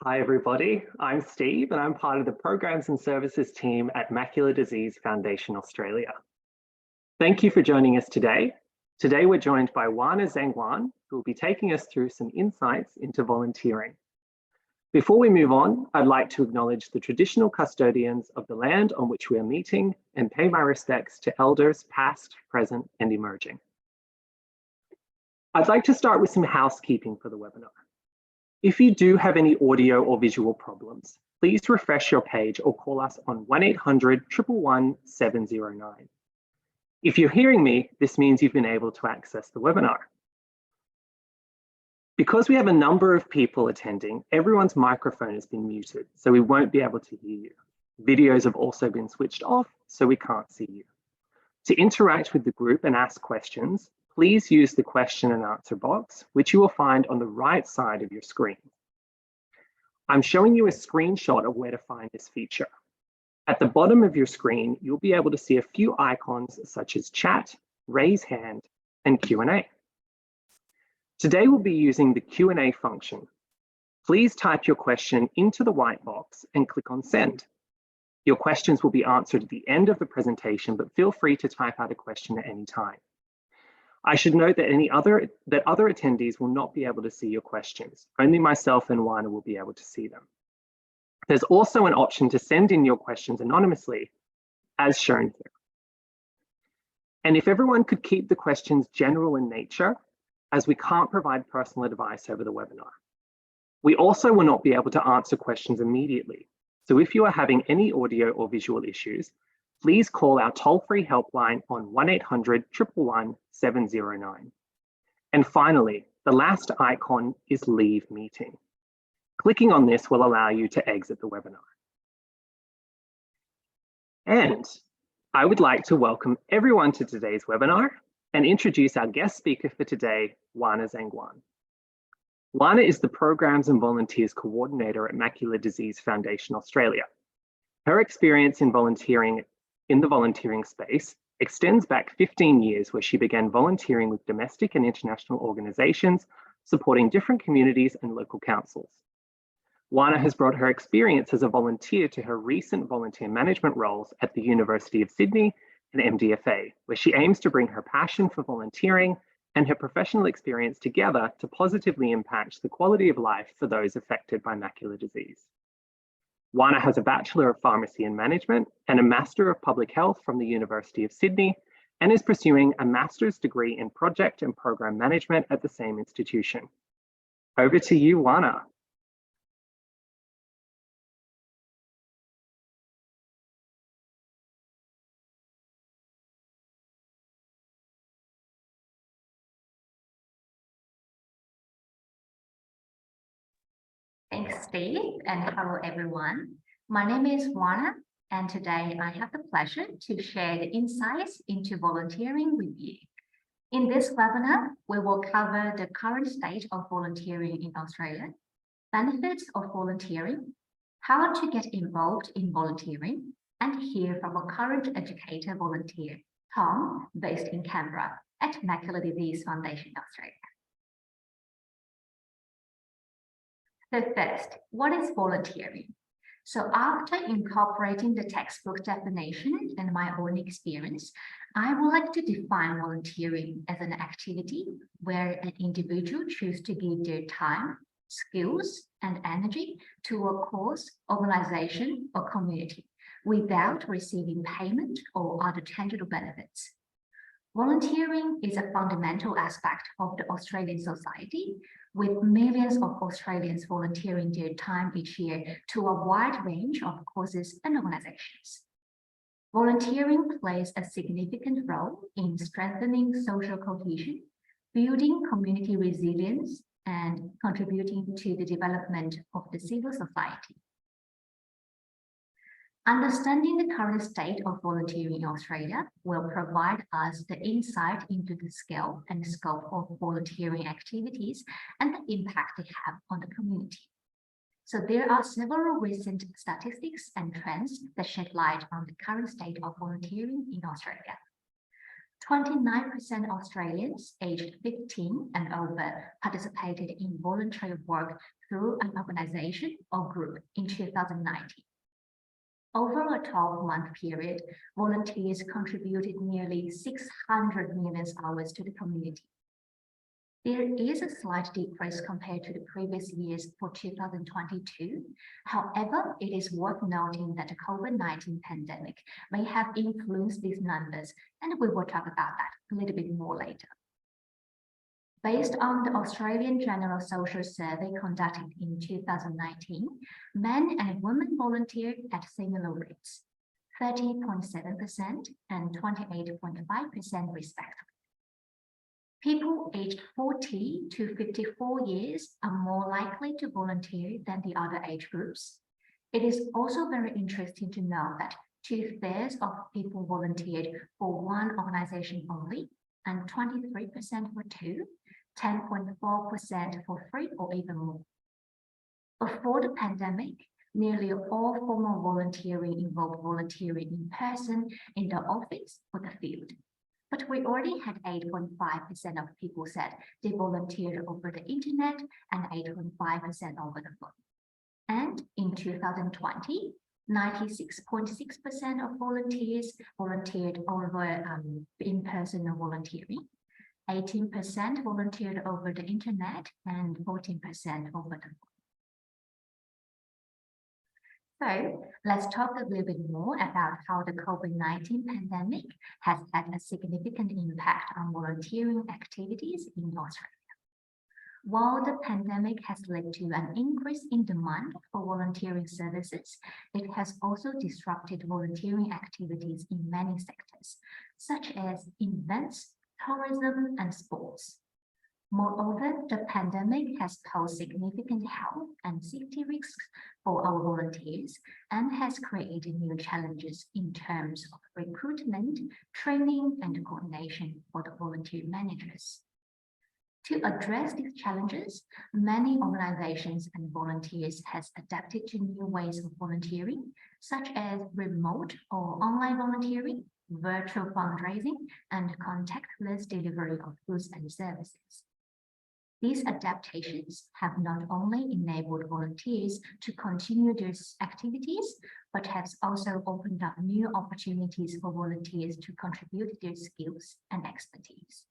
Hi, everybody. I'm Steve, and I'm part of the Programs and Services team at Macular Disease Foundation Australia. Thank you for joining us today. Today, we're joined by Wana Zhengwan, who will be taking us through some insights into volunteering. Before we move on, I'd like to acknowledge the traditional custodians of the land on which we are meeting and pay my respects to elders past, present, and emerging. I'd like to start with some housekeeping for the webinar. If you do have any audio or visual problems, please refresh your page or call us on 1-800-111-709. If you're hearing me, this means you've been able to access the webinar. Because we have a number of people attending, everyone's microphone has been muted, so we won't be able to hear you. Videos have also been switched off, so we can't see you. To interact with the group and ask questions, please use the question and answer box, which you will find on the right side of your screen. I'm showing you a screenshot of where to find this feature. At the bottom of your screen, you'll be able to see a few icons such as chat, raise hand, and Q&A. Today, we'll be using the Q&A function. Please type your question into the white box and click on send. Your questions will be answered at the end of the presentation, but feel free to type out a question at any time. I should note that other attendees will not be able to see your questions. Only myself and Wana will be able to see them. There's also an option to send in your questions anonymously, as shown here. And if everyone could keep the questions general in nature, as we can't provide personal advice over the webinar. We also will not be able to answer questions immediately. So if you are having any audio or visual issues, please call our toll-free helpline on 1-800-111-709. And finally, the last icon is Leave Meeting. Clicking on this will allow you to exit the webinar. And I would like to welcome everyone to today's webinar and introduce our guest speaker for today, Wana Zhengwan. Wana is the Programs and Volunteers Coordinator at Macular Disease Foundation Australia. Her experience in volunteering in the volunteering space extends back 15 years, where she began volunteering with domestic and international organizations supporting different communities and local councils. Wana has brought her experience as a volunteer to her recent volunteer management roles at the University of Sydney and MDFA, where she aims to bring her passion for volunteering and her professional experience together to positively impact the quality of life for those affected by macular disease. Wana has a Bachelor of Pharmacy and Management and a Master of Public Health from the University of Sydney, and is pursuing a master's degree in Project and Program Management at the same institution. Over to you, Wana. Thanks, Steve, and hello, everyone. My name is Wana, and today I have the pleasure to share the insights into volunteering with you. In this webinar, we will cover the current state of volunteering in Australia, benefits of volunteering, how to get involved in volunteering, and hear from a current educator volunteer, Tom, based in Canberra at Macular Disease Foundation Australia. So first, what is volunteering? So after incorporating the textbook definition and my own experience, I would like to define volunteering as an activity where an individual chooses to give their time, skills, and energy to a cause, organization, or community without receiving payment or other tangible benefits. Volunteering is a fundamental aspect of the Australian society, with millions of Australians volunteering their time each year to a wide range of causes and organizations. Volunteering plays a significant role in strengthening social cohesion, building community resilience, and contributing to the development of the civil society. Understanding the current state of volunteering in Australia will provide us the insight into the scale and scope of volunteering activities and the impact they have on the community. So there are several recent statistics and trends that shed light on the current state of volunteering in Australia. 29% Australians aged 15 and over participated in voluntary work through an organization or group in 2019. Over a 12-month period, volunteers contributed nearly 600 million hours to the community. There is a slight decrease compared to the previous years for 2022. However, it is worth noting that the COVID-19 pandemic may have influenced these numbers, and we will talk about that a little bit more later. Based on the Australian General Social Survey conducted in 2019, men and women volunteered at similar rates, 30.7% and 28.5% respectively. People aged 40 to 54 years are more likely to volunteer than the other age groups. It is also very interesting to know that 2/3 of people volunteered for one organization only, and 23% for two, 10.4% for three, or even more. Before the pandemic, nearly all formal volunteering involved volunteering in person, in the office, or the field. But we already had 8.5% of people said they volunteered over the internet and 8.5% over the phone. And in 2020, 96.6% of volunteers volunteered over in-person volunteering, 18% volunteered over the internet, and 14% over the phone. So let's talk a little bit more about how the COVID-19 pandemic has had a significant impact on volunteering activities in Australia. While the pandemic has led to an increase in demand for volunteering services, it has also disrupted volunteering activities in many sectors, such as events, tourism, and sports. Moreover, the pandemic has posed significant health and safety risks for our volunteers and has created new challenges in terms of recruitment, training, and coordination for the volunteer managers. To address these challenges, many organizations and volunteers have adapted to new ways of volunteering, such as remote or online volunteering, virtual fundraising, and contactless delivery of goods and services. These adaptations have not only enabled volunteers to continue their activities, but have also opened up new opportunities for volunteers to contribute their skills and expertise.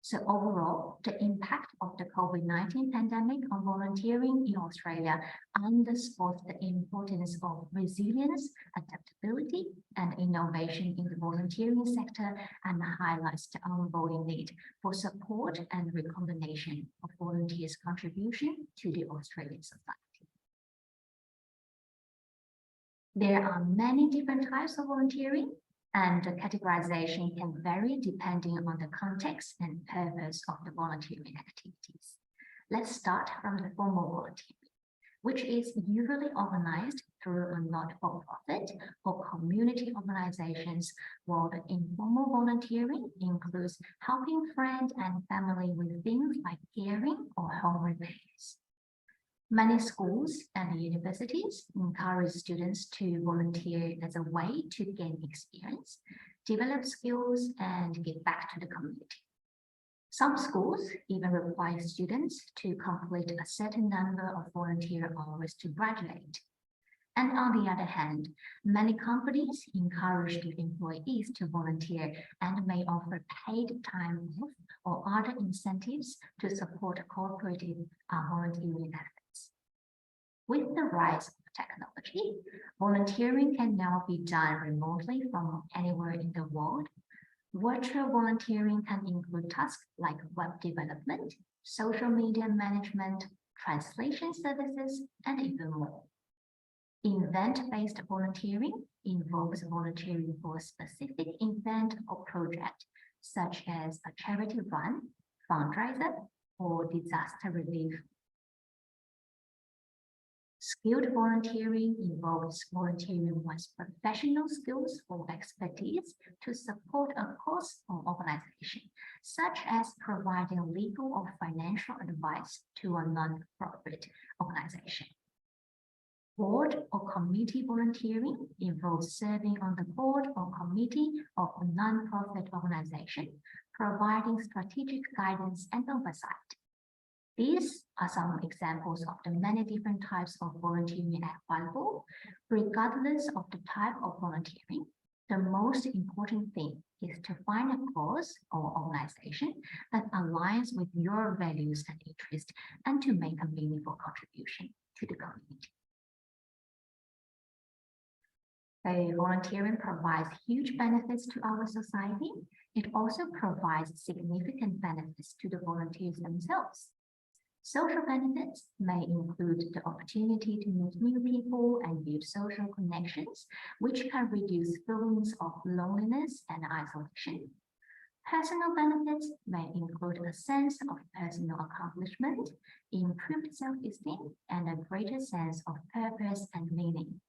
So overall, the impact of the COVID-19 pandemic on volunteering in Australia underscores the importance of resilience, adaptability, and innovation in the volunteering sector, and highlights the ongoing need for support and recognition of volunteers' contribution to the Australian society. There are many different types of volunteering, and the categorization can vary depending on the context and purpose of the volunteering activities. Let's start from the formal volunteering, which is usually organized through a not-for-profit or community organizations, while the informal volunteering includes helping friends and family with things like caring or home repairs. Many schools and universities encourage students to volunteer as a way to gain experience, develop skills, and give back to the community. Some schools even require students to complete a certain number of volunteer hours to graduate. And on the other hand, many companies encourage their employees to volunteer and may offer paid time off or other incentives to support cooperative volunteering efforts. With the rise of technology, volunteering can now be done remotely from anywhere in the world. Virtual volunteering can include tasks like web development, social media management, translation services, and even more. Event-based volunteering involves volunteering for a specific event or project, such as a charity run, fundraiser, or disaster relief. Skilled volunteering involves volunteering one's professional skills or expertise to support a cause or organization, such as providing legal or financial advice to a non-profit organization. Board or committee volunteering involves serving on the board or committee of a non-profit organization, providing strategic guidance and oversight. These are some examples of the many different types of volunteering available. Regardless of the type of volunteering, the most important thing is to find a cause or organization that aligns with your values and interests and to make a meaningful contribution to the community. Volunteering provides huge benefits to our society. It also provides significant benefits to the volunteers themselves. Social benefits may include the opportunity to meet new people and build social connections, which can reduce feelings of loneliness and isolation. Personal benefits may include a sense of personal accomplishment, improved self-esteem, and a greater sense of purpose and meaning.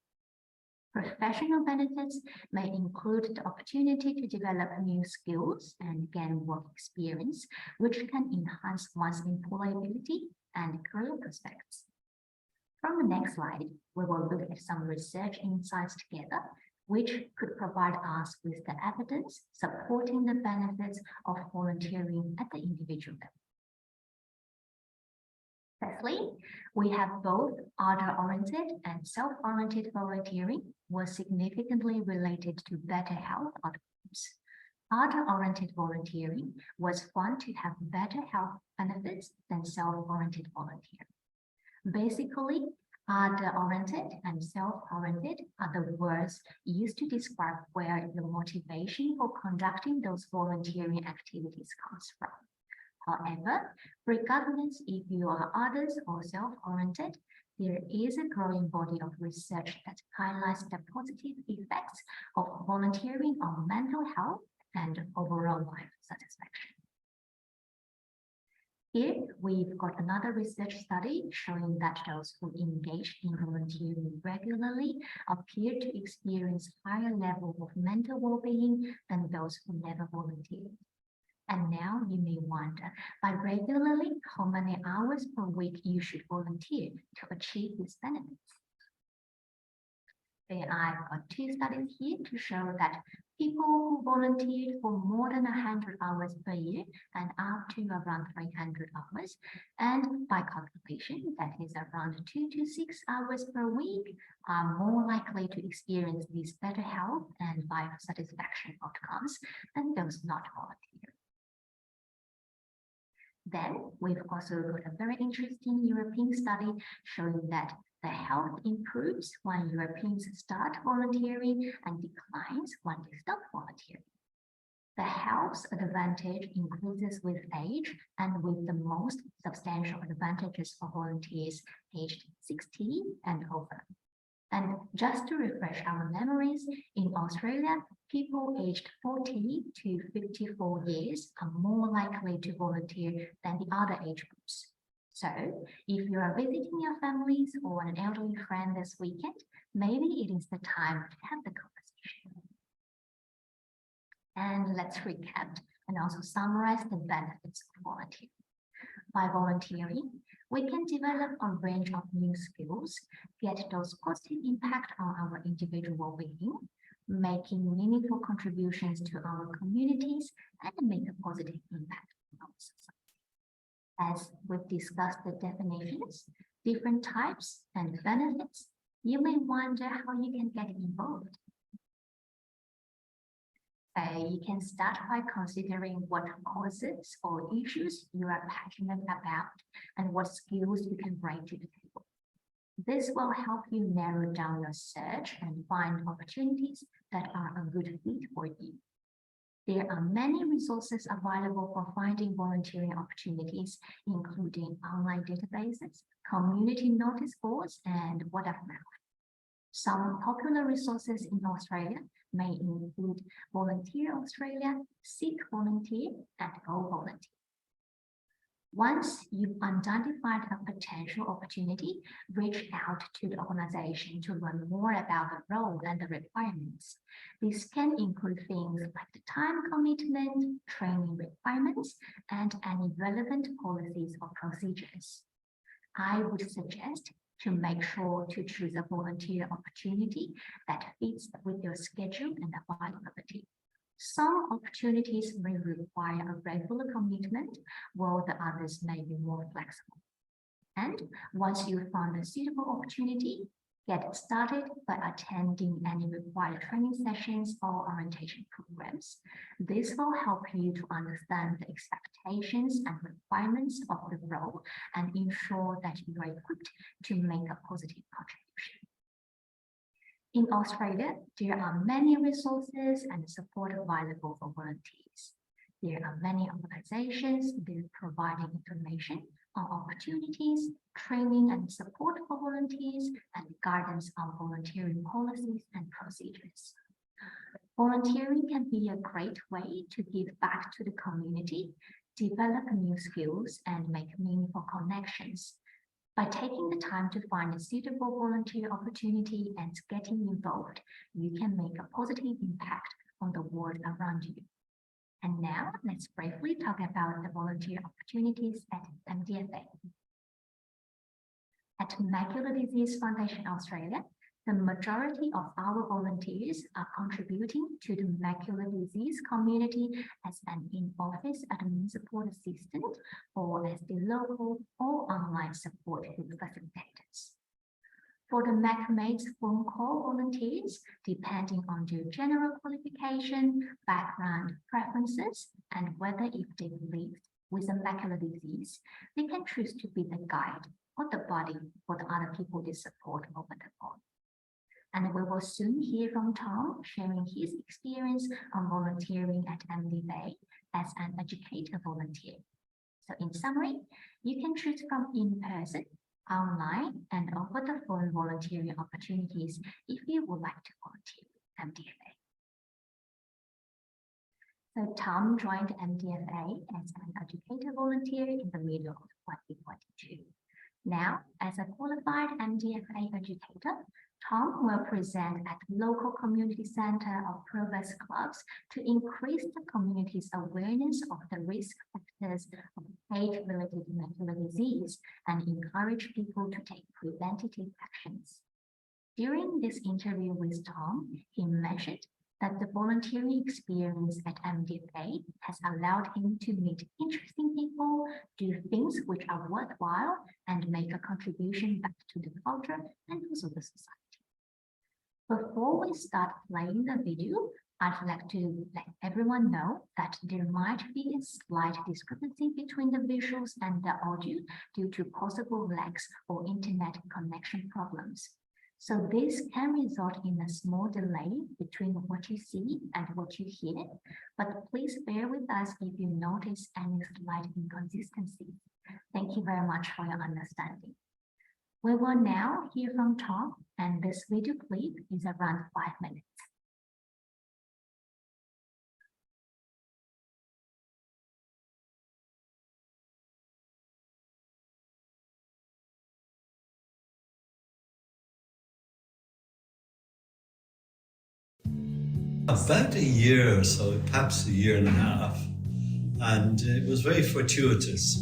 Professional benefits may include the opportunity to develop new skills and gain work experience, which can enhance one's employability and career prospects. From the next slide, we will look at some research insights together, which could provide us with the evidence supporting the benefits of volunteering at the individual level. Firstly, we have both other-oriented and self-oriented volunteering were significantly related to better health outcomes. Other-oriented volunteering was found to have better health benefits than self-oriented volunteering. Basically, other-oriented and self-oriented are the words used to describe where your motivation for conducting those volunteering activities comes from. However, regardless if you are others or self-oriented, there is a growing body of research that highlights the positive effects of volunteering on mental health and overall life satisfaction. Here, we've got another research study showing that those who engage in volunteering regularly appear to experience higher level of mental well-being than those who never volunteered. And now you may wonder, by regularly, how many hours per week you should volunteer to achieve these benefits. I've got two studies here to show that people who volunteered for more than 100 hours per year and up to around 300 hours, and by calculation, that is around 2 to 6 hours per week, are more likely to experience these better health and life satisfaction outcomes than those not volunteering. Then we've also got a very interesting European study showing that the health improves when Europeans start volunteering and declines when they stop volunteering. The health advantage increases with age and with the most substantial advantages for volunteers aged 60 and over. And just to refresh our memories, in Australia, people aged 40 to 54 years are more likely to volunteer than the other age groups. So if you are visiting your families or an elderly friend this weekend, maybe it is the time to have the conversation. And let's recap and also summarize the benefits of volunteering. By volunteering, we can develop a range of new skills, get those positive impact on our individual well-being, making meaningful contributions to our communities, and make a positive impact on our society. As we've discussed the definitions, different types, and benefits, you may wonder how you can get involved. You can start by considering what causes or issues you are passionate about and what skills you can bring to the table. This will help you narrow down your search and find opportunities that are a good fit for you. There are many resources available for finding volunteering opportunities, including online databases, community notice boards, and word of mouth. Some popular resources in Australia may include Volunteer Australia, Seek Volunteer, and Go Volunteer. Once you've identified a potential opportunity, reach out to the organization to learn more about the role and the requirements. This can include things like the time commitment, training requirements, and any relevant policies or procedures. I would suggest to make sure to choose a volunteer opportunity that fits with your schedule and availability. Some opportunities may require a regular commitment, while the others may be more flexible. And once you've found a suitable opportunity, get started by attending any required training sessions or orientation programs. This will help you to understand the expectations and requirements of the role and ensure that you are equipped to make a positive contribution. In Australia, there are many resources and support available for volunteers. There are many organizations that are providing information on opportunities, training and support for volunteers, and guidance on volunteering policies and procedures. Volunteering can be a great way to give back to the community, develop new skills, and make meaningful connections. By taking the time to find a suitable volunteer opportunity and getting involved, you can make a positive impact on the world around you. And now let's briefly talk about the volunteer opportunities at MDFA. At Macular Disease Foundation Australia, the majority of our volunteers are contributing to the macular disease community as an in-office admin support assistant or as the local or online support with facilitators. For the MacMates phone call volunteers, depending on their general qualification, background, preferences, and whether if they live with a macular disease, they can choose to be the guide or the buddy for the other people they support over the phone. And we will soon hear from Tom sharing his experience on volunteering at MDFA as an educator volunteer. So in summary, you can choose from in-person, online, and over the phone volunteering opportunities if you would like to volunteer at MDFA. So Tom joined MDFA as an educator volunteer in the middle of 2022. Now, as a qualified MDFA educator, Tom will present at local community center or progress clubs to increase the community's awareness of the risk factors of age-related macular disease and encourage people to take preventative actions. During this interview with Tom, he mentioned that the volunteering experience at MDFA has allowed him to meet interesting people, do things which are worthwhile, and make a contribution back to the culture and also the society. Before we start playing the video, I'd like to let everyone know that there might be a slight discrepancy between the visuals and the audio due to possible lags or internet connection problems. So this can result in a small delay between what you see and what you hear, but please bear with us if you notice any slight inconsistency. Thank you very much for your understanding. We will now hear from Tom, and this video clip is around 5 minutes. About a year or so, perhaps a year and a half, and it was very fortuitous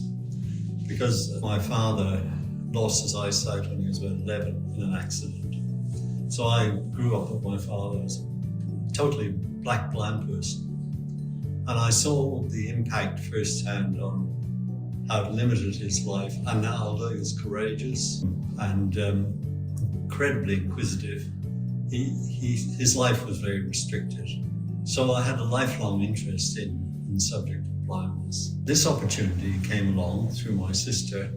because my father lost his eyesight when he was about 11 in an accident. So I grew up with my father as a totally blind person, and I saw the impact firsthand on how it limited his life. And now, although he was courageous and incredibly inquisitive, his life was very restricted. So I had a lifelong interest in the subject of blindness. This opportunity came along through my sister,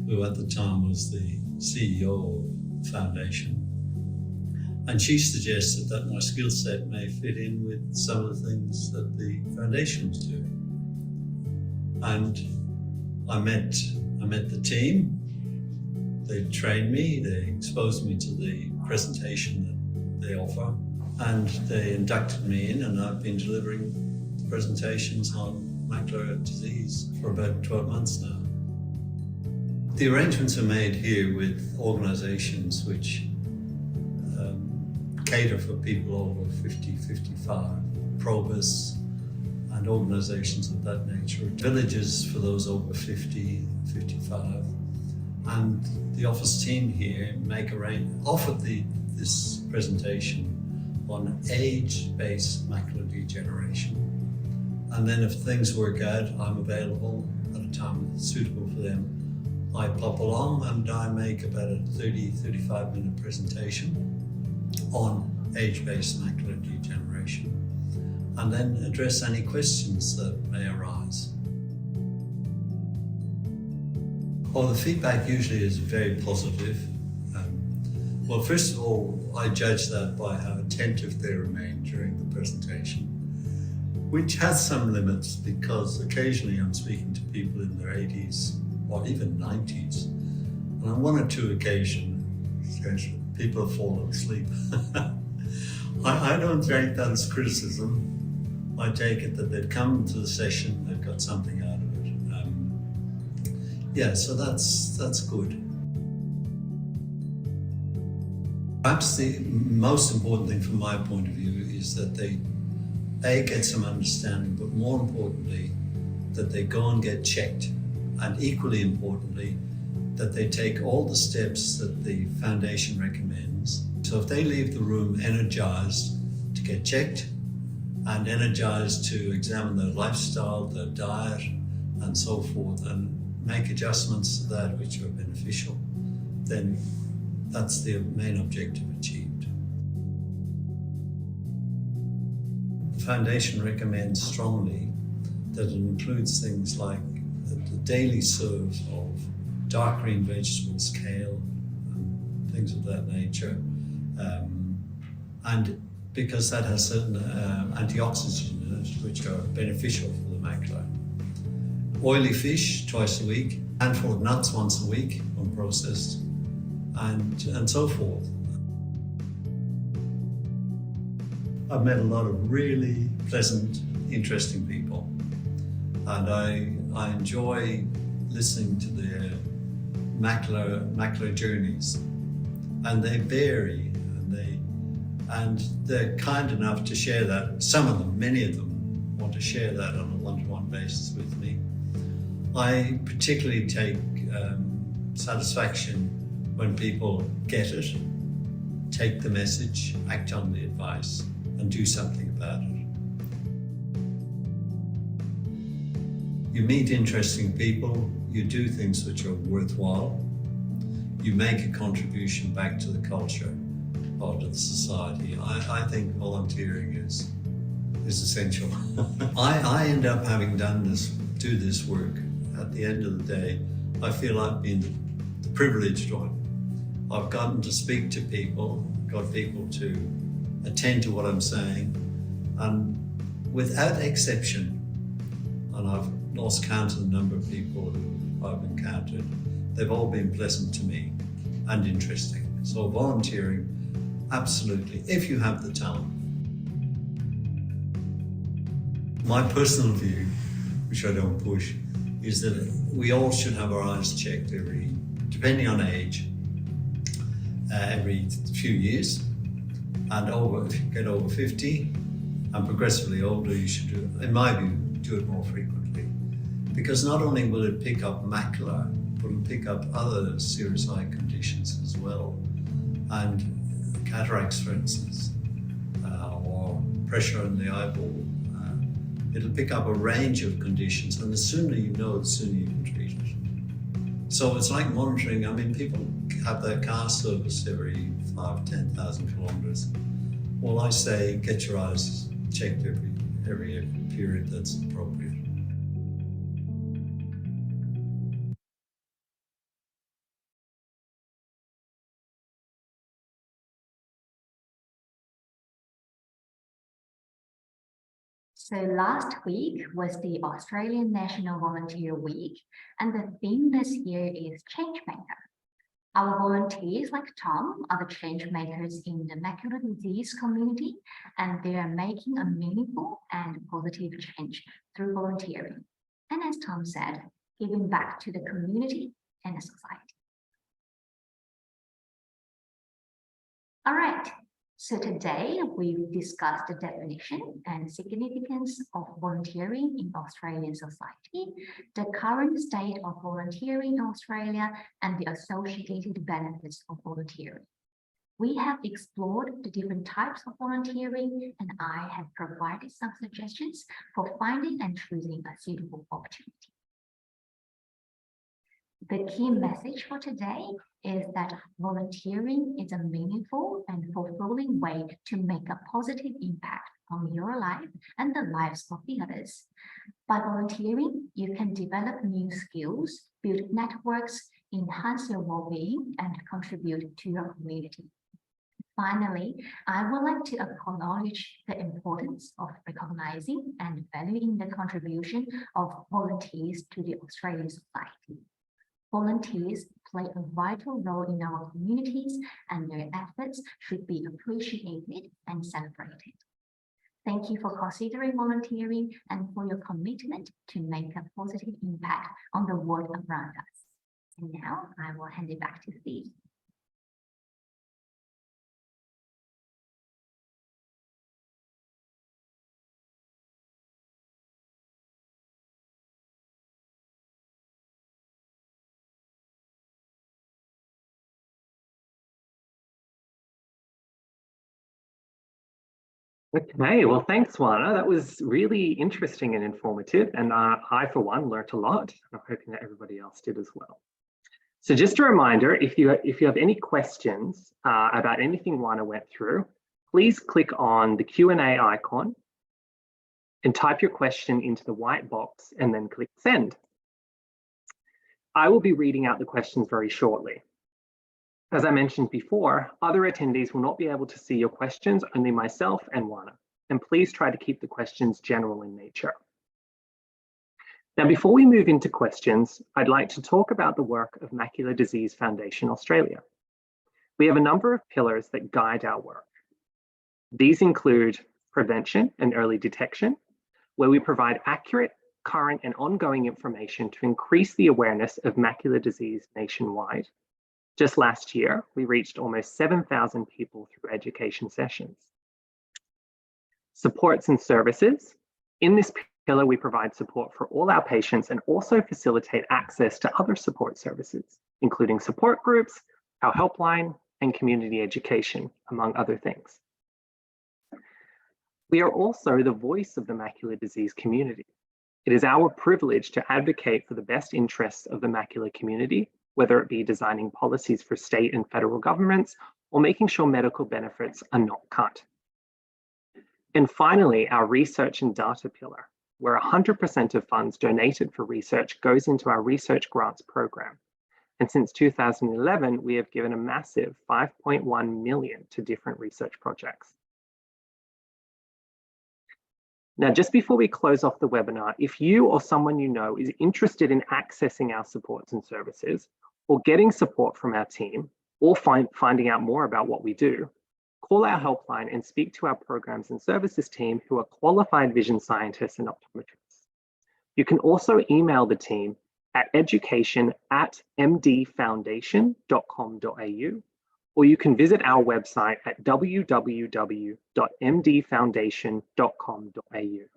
who at the time was the CEO of the foundation. And she suggested that my skill set may fit in with some of the things that the foundation was doing. And I met the team. They trained me, they exposed me to the presentation that they offer, and they inducted me in, and I've been delivering presentations on macular disease for about 12 months now. The arrangements are made here with organizations which cater for people over 50, 55, Probus and organizations of that nature, villages for those over 50, 55, and the office team here offered this presentation on age-based macular degeneration. And then if things work out, I'm available at a time that's suitable for them. I pop along and I make about a 30-35 minute presentation on age-based macular degeneration, and then address any questions that may arise. Well, the feedback usually is very positive. Well, first of all, I judge that by how attentive they remain during the presentation, which has some limits because occasionally I'm speaking to people in their 80s or even 90s. And on one or two occasions, people have fallen asleep. I don't take that as criticism. I take it that they've come to the session, they've got something out of it. Yeah, so that's good. Perhaps the most important thing from my point of view is that they get some understanding, but more importantly, that they go and get checked. And equally importantly, that they take all the steps that the foundation recommends. So if they leave the room energized to get checked and energized to examine their lifestyle, their diet, and so forth, and make adjustments to that which are beneficial, then that's the main objective achieved. The foundation recommends strongly that it includes things like the daily serve of dark green vegetables, kale, and things of that nature. And because that has certain antioxidants in it, which are beneficial for the macula. Oily fish twice a week, handful of nuts once a week, unprocessed, and so forth. I've met a lot of really pleasant, interesting people, and I enjoy listening to their macular journeys, and they vary, and they're kind enough to share that. Some of them, many of them, want to share that on a one-to-one basis with me. I particularly take satisfaction when people get it, take the message, act on the advice, and do something about it. You meet interesting people, you do things which are worthwhile, you make a contribution back to the culture or to the society. I think volunteering is essential. I end up having do this work. At the end of the day, I feel I've been the privileged one. I've gotten to speak to people, got people to attend to what I'm saying, and without exception, and I've lost count of the number of people who I've encountered, they've all been pleasant to me and interesting. So volunteering, absolutely, if you have the talent. My personal view, which I don't push, is that we all should have our eyes checked depending on age, every few years, and if you get over 50 and progressively older, you should in my view, do it more frequently. Because not only will it pick up macula, but it'll pick up other serious eye conditions as well. And cataracts, for instance, or pressure in the eyeball. It'll pick up a range of conditions, and the sooner you know, the sooner you can treat it. So it's like monitoring. I mean, people have their car service every 5,000-10,000 kilometers. Well, I say get your eyes checked every period that's appropriate. So last week was the Australian National Volunteer Week, and the theme this year is Changemaker. Our volunteers, like Tom, are the change makers in the macular disease community, and they are making a meaningful and positive change through volunteering. And as Tom said, giving back to the community and the society. All right. So today we've discussed the definition and significance of volunteering in Australian society, the current state of volunteering in Australia, and the associated benefits of volunteering. We have explored the different types of volunteering, and I have provided some suggestions for finding and choosing a suitable opportunity. The key message for today is that volunteering is a meaningful and fulfilling way to make a positive impact on your life and the lives of the others. By volunteering, you can develop new skills, build networks, enhance your well-being, and contribute to your community. Finally, I would like to acknowledge the importance of recognizing and valuing the contribution of volunteers to the Australian society. Volunteers play a vital role in our communities, and their efforts should be appreciated and celebrated. Thank you for considering volunteering and for your commitment to make a positive impact on the world around us. And now I will hand it back to Steve. Okay, well, thanks, Juana. That was really interesting and informative, and I, for one, learnt a lot. I'm hoping that everybody else did as well. So just a reminder, if you have any questions about anything Juana went through, please click on the Q&A icon and type your question into the white box and then click send. I will be reading out the questions very shortly. As I mentioned before, other attendees will not be able to see your questions, only myself and Juana. And please try to keep the questions general in nature. Now, before we move into questions, I'd like to talk about the work of Macular Disease Foundation Australia. We have a number of pillars that guide our work. These include prevention and early detection, where we provide accurate, current, and ongoing information to increase the awareness of macular disease nationwide. Just last year, we reached almost 7,000 people through education sessions. Supports and services. In this pillar, we provide support for all our patients and also facilitate access to other support services, including support groups, our helpline, and community education, among other things. We are also the voice of the macular disease community. It is our privilege to advocate for the best interests of the macular community, whether it be designing policies for state and federal governments or making sure medical benefits are not cut. And finally, our research and data pillar, where 100% of funds donated for research goes into our research grants program. And since 2011, we have given a massive $5.1 million to different research projects. Now, just before we close off the webinar, if you or someone you know is interested in accessing our supports and services, or getting support from our team, or finding out more about what we do, call our helpline and speak to our programs and services team who are qualified vision scientists and optometrists. You can also email the team at education@mdfoundation.com.au, or you can visit our website at www.mdfoundation.com.au.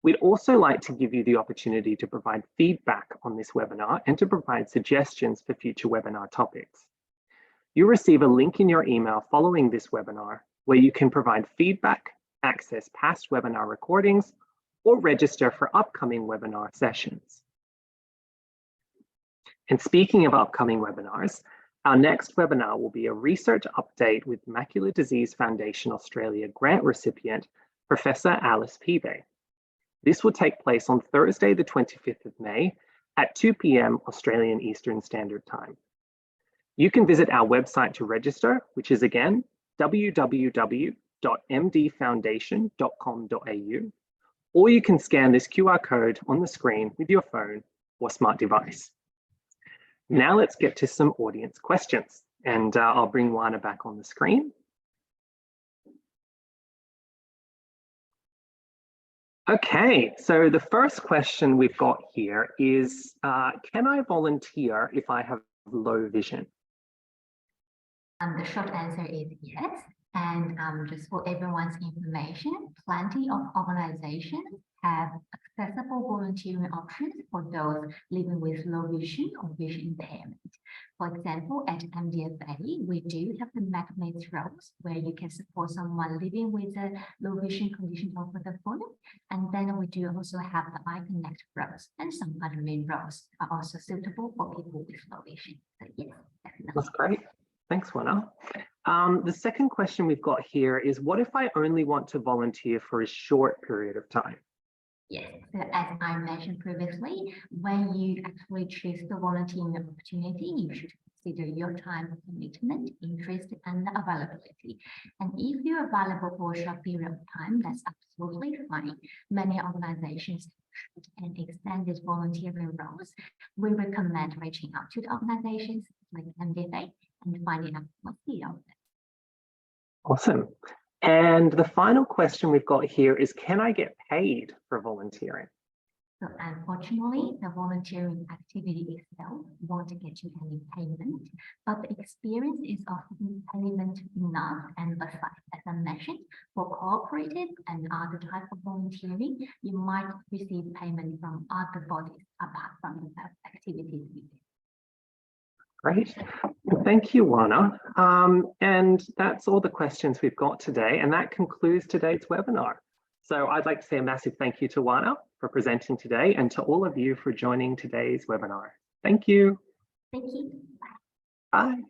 We'd also like to give you the opportunity to provide feedback on this webinar and to provide suggestions for future webinar topics. You'll receive a link in your email following this webinar where you can provide feedback, access past webinar recordings, or register for upcoming webinar sessions. And speaking of upcoming webinars, our next webinar will be a research update with Macular Disease Foundation Australia grant recipient, Professor Alice Peavey. This will take place on Thursday, the 25th of May at 2 p.m. Australian Eastern Standard Time. You can visit our website to register, which is again, www.mdfoundation.com.au, or you can scan this QR code on the screen with your phone or smart device. Now let's get to some audience questions, and I'll bring Juana back on the screen. Okay, so the first question we've got here is, can I volunteer if I have low vision? The short answer is yes. And just for everyone's information, plenty of organizations have accessible volunteering options for those living with low vision or vision impairment. For example, at MDFA, we do have the MacMates roles where you can support someone living with a low vision condition over the phone. And then we do also have the iConnect roles, and some admin roles are also suitable for people with low vision. So yes, definitely. That's great. Thanks, Wana. The second question we've got here is, what if I only want to volunteer for a short period of time? Yes, so as I mentioned previously, when you actually choose the volunteering opportunity, you should consider your time commitment, interest, and availability. And if you're available for a short period of time, that's absolutely fine. Many organizations and extended volunteering roles, we recommend reaching out to the organizations like MDFA and finding out what's needed. Awesome. And the final question we've got here is, can I get paid for volunteering? So unfortunately, the volunteering activity itself won't get you any payment, but the experience is often payment enough. And besides, as I mentioned, for cooperative and other type of volunteering, you might receive payment from other bodies apart from the activities you do. Great. Thank you, Wana. And that's all the questions we've got today. And that concludes today's webinar. So I'd like to say a massive thank you to Wana for presenting today and to all of you for joining today's webinar. Thank you. Thank you. Bye.